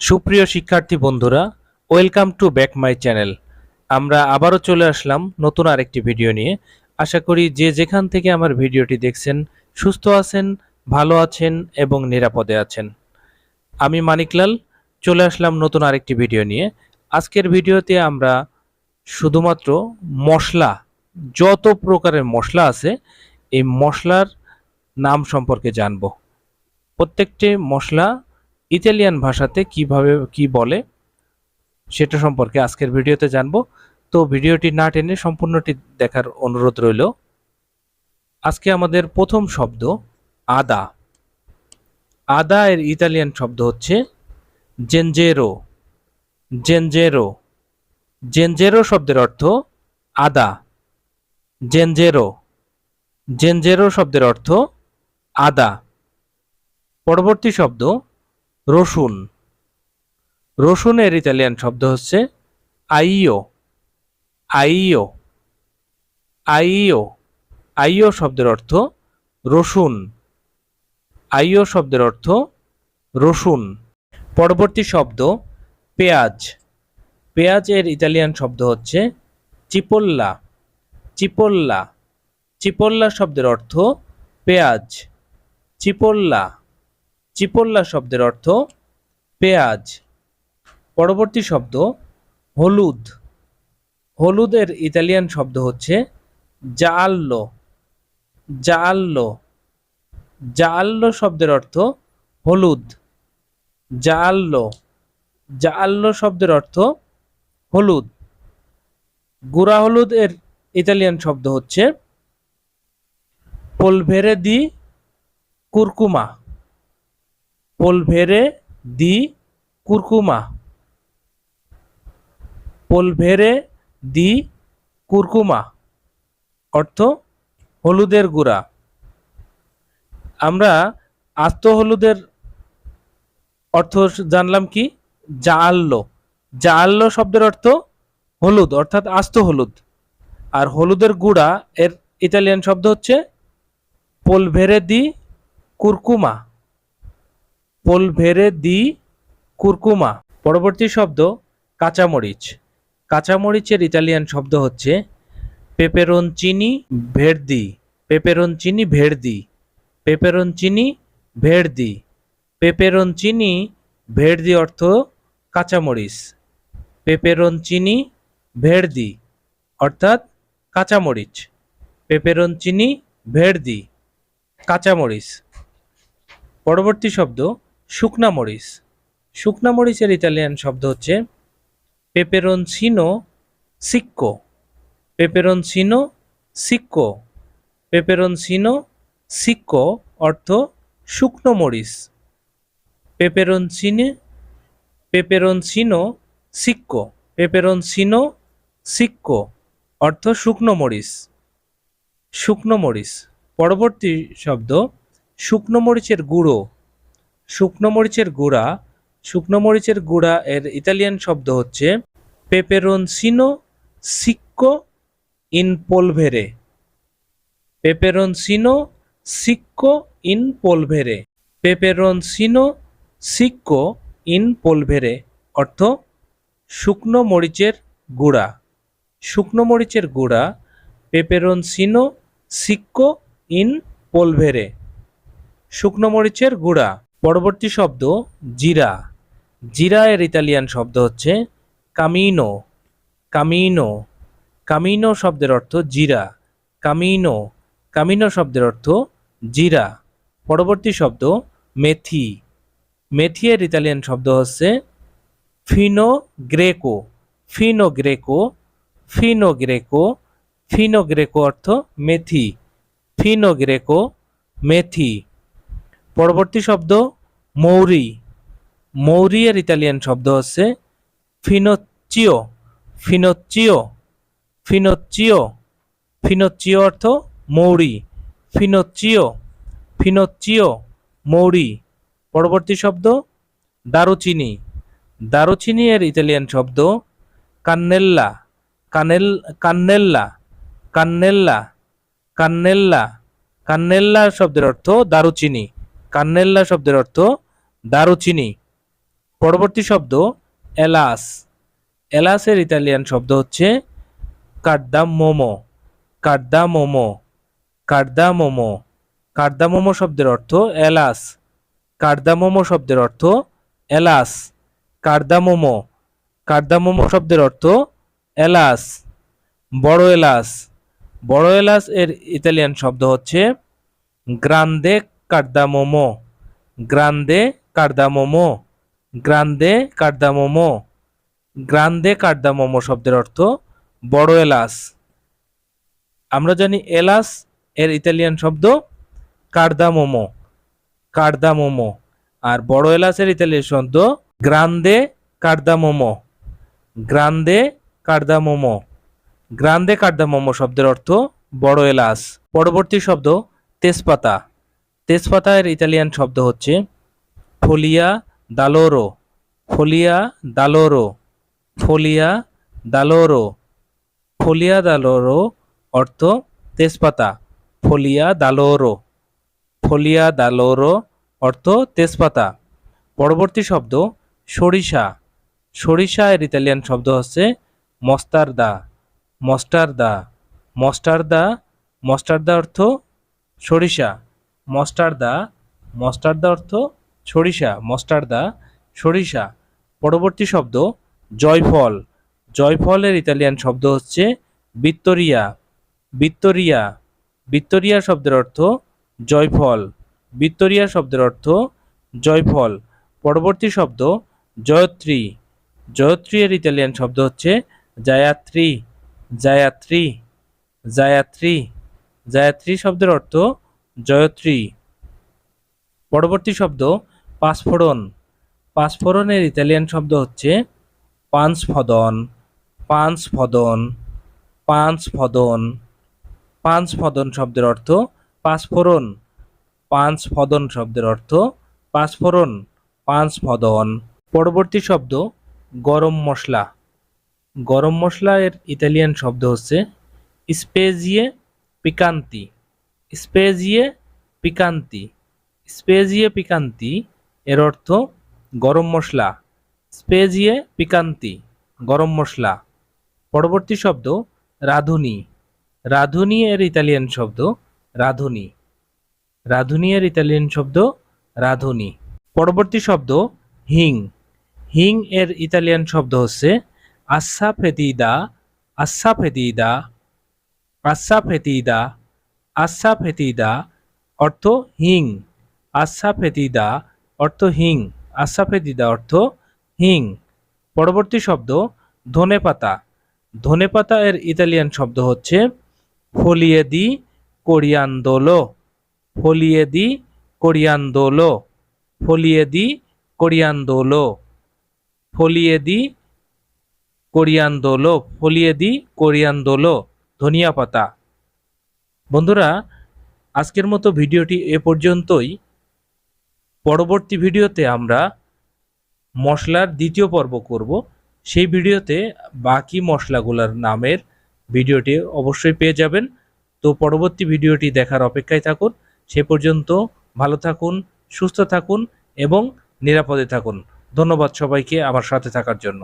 সুপ্রিয় শিক্ষার্থী বন্ধুরা, welcome to back my channel. আমরা আবারও চলে আসলাম নতুন আরেকটি ভিডিও নিয়ে। আশা করি যে যেখান থেকে আমার ভিডিওটি দেখছেন সুস্থ আছেন, ভালো আছেন এবং নিরাপদে আছেন। আমি মানিকলাল চলে আসলাম নতুন আরেকটি ভিডিও নিয়ে। আজকের ভিডিওতে আমরা শুধুমাত্র মশলা, যত প্রকারের মশলা আছে এই মশলার নাম সম্পর্কে জানব। প্রত্যেকটি মশলা ইতালিয়ান ভাষাতে কিভাবে কি বলে সেটা সম্পর্কে আজকের ভিডিওতে জানবো। তো ভিডিওটি না টেনে সম্পূর্ণটি দেখার অনুরোধ রইল। আজকে আমাদের প্রথম শব্দ আদা। আদা এর ইতালিয়ান শব্দ হচ্ছে জেনজেরো। জেনজেরো জেনজেরো শব্দের অর্থ আদা। জেনজেরো জেনজেরো শব্দের অর্থ আদা। পরবর্তী শব্দ রসুন। রসুনের ইতালিয়ান শব্দ হচ্ছে আইও। আইও আইও আইও শব্দের অর্থ রসুন। আইও শব্দের অর্থ রসুন। পরবর্তী শব্দ পেঁয়াজ। পেঁয়াজের ইতালিয়ান শব্দ হচ্ছে চিপোল্লা। চিপোল্লা চিপোল্লা শব্দের অর্থ পেঁয়াজ। চিপোল্লা চিপোল্লা শব্দের অর্থ পেঁয়াজ। পরবর্তী শব্দ হলুদ। হলুদের ইতালিয়ান শব্দ হচ্ছে জাআল্লো। জাআল্লো জাআল্লো শব্দের অর্থ হলুদ। জাআল্লো জাআল্লো শব্দের অর্থ হলুদ। গুঁড়া হলুদ এর ইতালিয়ান শব্দ হচ্ছে পোলভেরে দি কুরকুমা। পোলভেরে দি কুরকুমা। পোলভেরে দি কুরকুমা অর্থ হলুদের গুঁড়া। আমরা আস্ত হলুদের অর্থ জানলাম কি? জাআল্লো। জাআল্লো শব্দের অর্থ হলুদ অর্থাৎ আস্ত হলুদ। আর হলুদের গুঁড়া এর ইতালিয়ান শব্দ হচ্ছে পোলভেরে দি কুরকুমা। পোলভেরে দি কুরকুমা। পরবর্তী শব্দ কাঁচামরিচ। কাঁচামরিচের ইতালিয়ান শব্দ হচ্ছে পেপেরোনচিনি ভের্দি। পেপেরোনচিনি ভের্দি। পেপেরোনচিনি ভের্দি। পেপেরোনচিনি ভের্দি অর্থ কাঁচামরিচ। পেপেরোনচিনি ভের্দি অর্থাৎ কাঁচামরিচ। পেপেরোনচিনি ভের্দি কাঁচামরিচ। পরবর্তী শব্দ শুকনা মরিচ। শুকনা মরিচের ইতালিয়ান শব্দ হচ্ছে পেপেরোনচিনো সিক্কো। পেপেরোনচিনো সিক্কো। পেপেরোনচিনো সিক্কো অর্থ শুকনো মরিচ। পেপেরোনচিনি পেপেরোনচিনো সিক্কো। পেপেরোনচিনো সিক্কো অর্থ শুকনো মরিচ। শুকনো মরিচ। পরবর্তী শব্দ শুকনো মরিচের গুঁড়ো। শুকনো মরিচের গুঁড়া। শুকনো মরিচের গুঁড়া এর ইতালিয়ান শব্দ হচ্ছে পেপেরোনচিনো সিক্কো ইন পোলভেরে। পেপেরোনচিনো সিক্কো ইন পোলভেরে। পেপেরোনচিনো সিক্কো ইন পোলভেরে অর্থ শুকনো মরিচের গুঁড়া। শুকনো মরিচের গুঁড়া পেপেরোনচিনো সিক্কো ইন পোলভেরে। শুকনো মরিচের গুঁড়া। পরবর্তী শব্দ জিরা। জিরা এর ইতালিয়ান শব্দ হচ্ছে কামিনো। কামিনো কামিনো শব্দের অর্থ জিরা। কামিনো কামিনো শব্দের অর্থ জিরা। পরবর্তী শব্দ মেথি। মেথি এর ইতালিয়ান শব্দ হচ্ছে Fino Greco. Fino Greco. Fino Greco. Fino Greco অর্থ মেথি। ফিনো গ্রেকো মেথি। পরবর্তী শব্দ মৌরি। মৌরি এর ইতালিয়ান শব্দ হচ্ছে ফিনোচিও। ফিনোচিও। ফিনোচিও। ফিনোচিও অর্থ মৌরি। ফিনোচিও। ফিনোচিও মৌরি। পরবর্তী শব্দ দারুচিনি। দারুচিনি এর ইতালিয়ান শব্দ কান্নেল্লা। কান্নেল্লা। কান্নেল্লা। কান্নেল্লা। কান্নেল্লা শব্দের অর্থ দারুচিনি। কান্নেল্লা শব্দের অর্থ দারুচিনি। পরবর্তী শব্দ এলাচ। এলাচের ইতালিয়ান শব্দ হচ্ছে কার্দামোমো। কার্দামোমো। কার্দামোমো। কার্দামোমো শব্দের অর্থ এলাচ। কার্দামোমো শব্দের অর্থ এলাচ। কার্দামোমো। কার্দামোমো শব্দের অর্থ এলাচ। বড় এলাচ। বড় এলাচ এর ইতালিয়ান শব্দ হচ্ছে গ্রান্দে কার্দামোমো। গ্রান্দে কার্দামোমো। গ্রান্দে কার্দামোমো। গ্রান্দে কার্দামোমো শব্দের অর্থ বড় এলাচ। আমরা জানি এলাচ এর ইতালিয়ান শব্দ কার্দামোমো। কার্দামোমো। আর বড় এলাচের ইতালিয়ান শব্দ গ্রান্দে কার্দামোমো। গ্রান্দে কার্দামোমো। গ্রান্দে কার্দামোমো শব্দের অর্থ বড় এলাচ। পরবর্তী শব্দ তেজপাতা। তেজপাতা এর ইতালিয়ান শব্দ হচ্ছে ফোলিয়া দালোরো। ফোলিয়া দালোরো। ফোলিয়া দালোরো। ফোলিয়া দালোরো অর্থ তেজপাতা। ফোলিয়া দালোরো। ফোলিয়া দালোরো অর্থ তেজপাতা। পরবর্তী শব্দ সরিষা। সরিষা এর ইতালিয়ান শব্দ হচ্ছে মস্তারদা। মস্টারদা। মস্টারদা। মস্টারদা অর্থ সরিষা। মস্টারদা। মস্টারদা অর্থ সরিষা। মস্টারদা সরিষা। পরবর্তী শব্দ জয়ফল। জয়ফলের ইতালিয়ান শব্দ হচ্ছে ভিত্তোরিয়া। ভিত্তোরিয়া। ভিত্তোরিয়া শব্দের অর্থ জয়ফল। ভিত্তোরিয়া শব্দের অর্থ জয়ফল। পরবর্তী শব্দ জয়ত্রী। জয়ত্রী এর ইতালিয়ান শব্দ হচ্ছে জায়াত্রী। জায়াত্রী। জায়াত্রী। জায়াত্রী শব্দের অর্থ জয়ত্রী। পরবর্তী শব্দ পাঁচফোড়ন। পাঁচফোড়নের ইতালিয়ান শব্দ হচ্ছে পাঁচফোদন। পাঁচফোদন। পাঁচফোদন। পাঁচফোদন শব্দের অর্থ পাঁচফোড়ন। পাঁচফোদন শব্দের অর্থ পাঁচফোড়ন। পাঁচফোদন। পরবর্তী শব্দ গরম মশলা। গরম মশলা এর ইতালিয়ান শব্দ হচ্ছে স্পেজিয়ে পিকান্তি। স্পেজিয়ে পিকান্তি। স্পেজিয়ে পিকান্তি এর অর্থ গরম মশলা। স্পেজিয়ে পিকান্তি গরম মশলা। পরবর্তী শব্দ রাঁধুনি। রাঁধুনি এর ইতালিয়ান শব্দ রাঁধুনি। রাঁধুনি এর ইতালিয়ান শব্দ রাঁধুনি। পরবর্তী শব্দ হিং। হিং এর ইতালিয়ান শব্দ হচ্ছে আসাফেতিদা। আসাফেতিদা। আসাফেতিদা। আসাফেতিদা অর্থ হিং। আসাফেতিদা অর্থ হিং। আসাফেতিদা অর্থ হিং। পরবর্তী শব্দ ধনেপাতা। ধনেপাতা এর ইতালিয়ান শব্দ হচ্ছে ফোলিয়ে দি কোরিয়ান্দোলো। ফোলিয়ে দি কোরিয়ান্দোলো। ফোলিয়ে দি কোরিয়ান্দোলো। ফোলিয়ে দি কোরিয়ান্দোলো। ফোলিয়ে দি কোরিয়ান্দোলো ধনিয়া পাতা। বন্ধুরা, আজকের মতো ভিডিওটি এ পর্যন্তই। পরবর্তী ভিডিওতে আমরা মশলার দ্বিতীয় পর্ব করব। সেই ভিডিওতে বাকি মশলাগুলোর নামের ভিডিওটি অবশ্যই পেয়ে যাবেন। তো পরবর্তী ভিডিওটি দেখার অপেক্ষায় থাকুন। সে পর্যন্ত ভালো থাকুন, সুস্থ থাকুন এবং নিরাপদে থাকুন। ধন্যবাদ সবাইকে আমার সাথে থাকার জন্য।